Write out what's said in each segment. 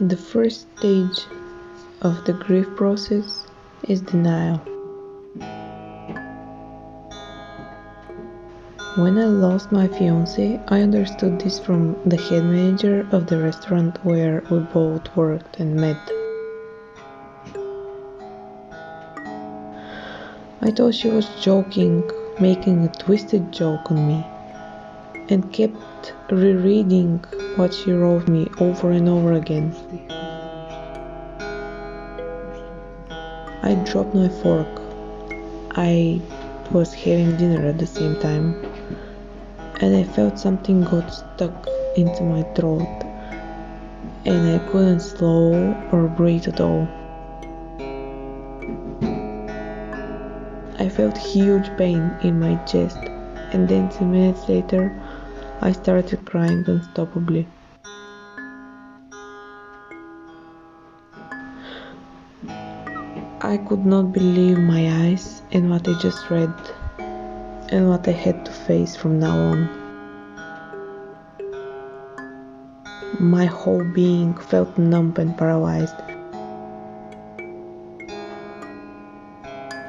The first stage of the grief process is denial. When I lost my fiancé, I understood this from the head manager of the restaurant where we both worked and met. I thought she was joking, making a twisted joke on me, and kept rereading what she wrote me over and over again. I dropped my fork. I was having dinner at the same time, and I felt something got stuck into my throat, and I couldn't swallow or breathe at all. I felt huge pain in my chest, and then 2 minutes later, I started crying unstoppably. I could not believe my eyes and what I just read, and what I had to face from now on. My whole being felt numb and paralyzed.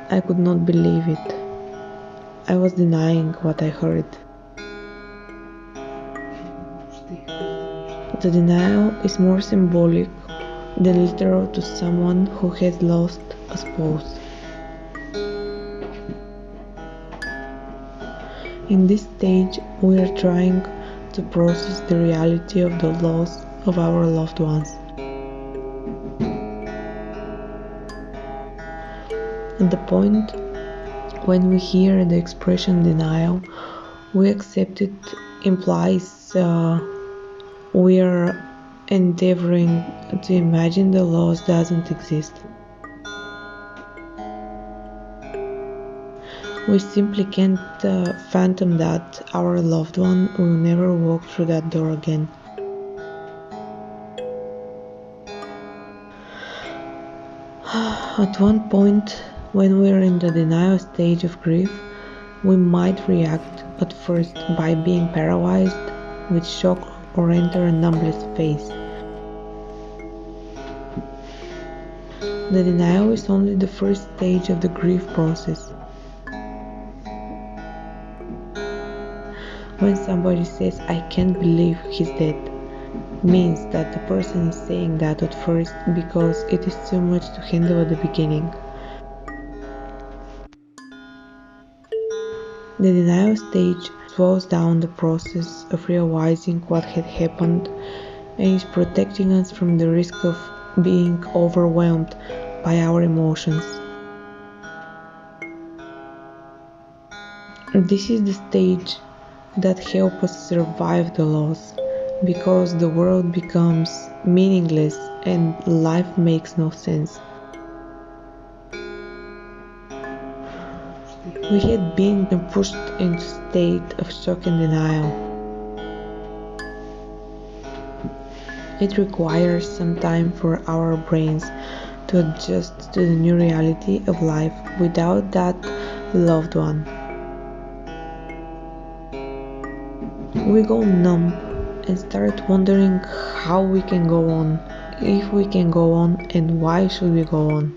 I could not believe it. I was denying what I heard. The denial is more symbolic than literal to someone who has lost a spouse. In this stage, we are trying to process the reality of the loss of our loved ones. At the point when we hear the expression denial, we accept it implies we are endeavoring to imagine the loss doesn't exist. We simply can't fathom that our loved one will never walk through that door again. At one point, when we're in the denial stage of grief, we might react at first by being paralyzed with shock or enter a numbness phase. The denial is only the first stage of the grief process. When somebody says, "I can't believe he's dead," means that the person is saying that at first because it is too much to handle at the beginning. The denial stage slows down the process of realizing what had happened and is protecting us from the risk of being overwhelmed by our emotions. This is the stage that helps us survive the loss, because the world becomes meaningless and life makes no sense. We had been pushed into a state of shock and denial. It requires some time for our brains to adjust to the new reality of life without that loved one. We go numb and start wondering how we can go on, if we can go on, and why should we go on.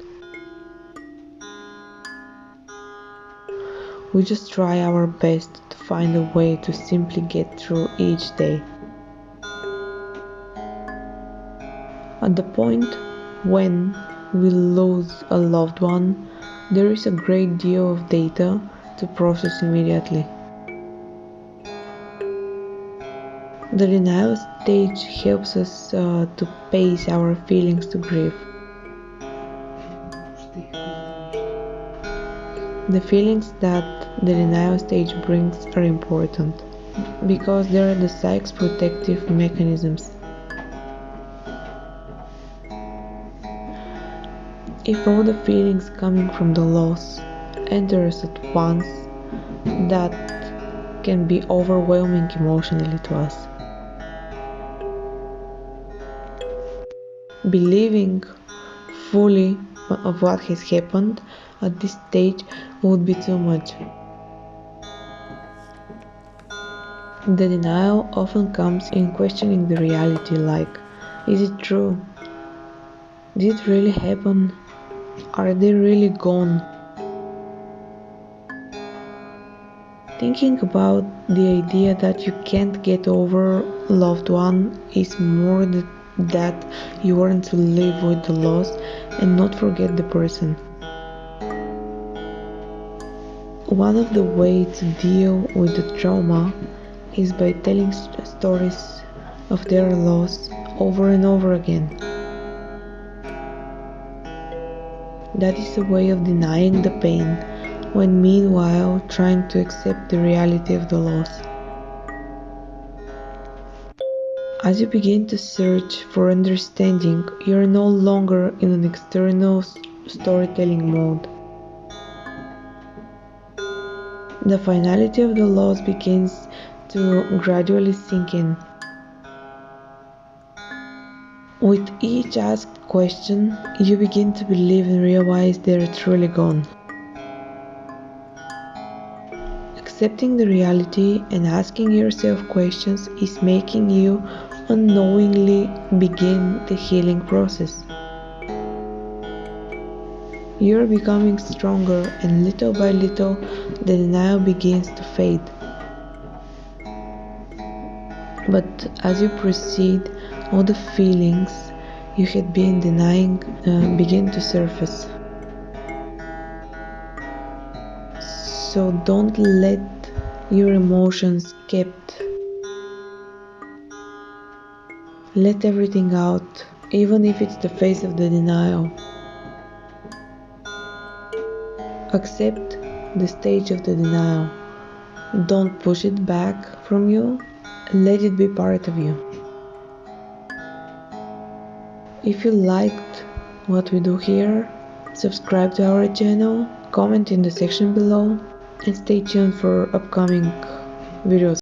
We just try our best to find a way to simply get through each day. At the point when we lose a loved one, there is a great deal of data to process immediately. The denial stage helps us to pace our feelings to grief. The feelings that the denial stage brings are important because they are the psyche's protective mechanisms. If all the feelings coming from the loss enter us at once, that can be overwhelming emotionally to us. Believing fully of what has happened at this stage would be too much. The denial often comes in questioning the reality, like, is it true? Did it really happen? Are they really gone? Thinking about the idea that you can't get over a loved one is more that you learn to live with the loss and not forget the person. One of the ways to deal with the trauma is by telling stories of their loss over and over again. That is a way of denying the pain, when meanwhile trying to accept the reality of the loss. As you begin to search for understanding, you are no longer in an external storytelling mode. The finality of the loss begins to gradually sink in. With each asked question, you begin to believe and realize they're truly gone. Accepting the reality and asking yourself questions is making you unknowingly begin the healing process. You are becoming stronger, and little by little the denial begins to fade. But as you proceed, all the feelings you had been denying begin to surface. So don't let your emotions kept. Let everything out, even if it's the face of the denial. Accept the stage of the denial. Don't push it back from you. Let it be part of you. If you liked what we do here, subscribe to our channel, comment in the section below, and stay tuned for upcoming videos.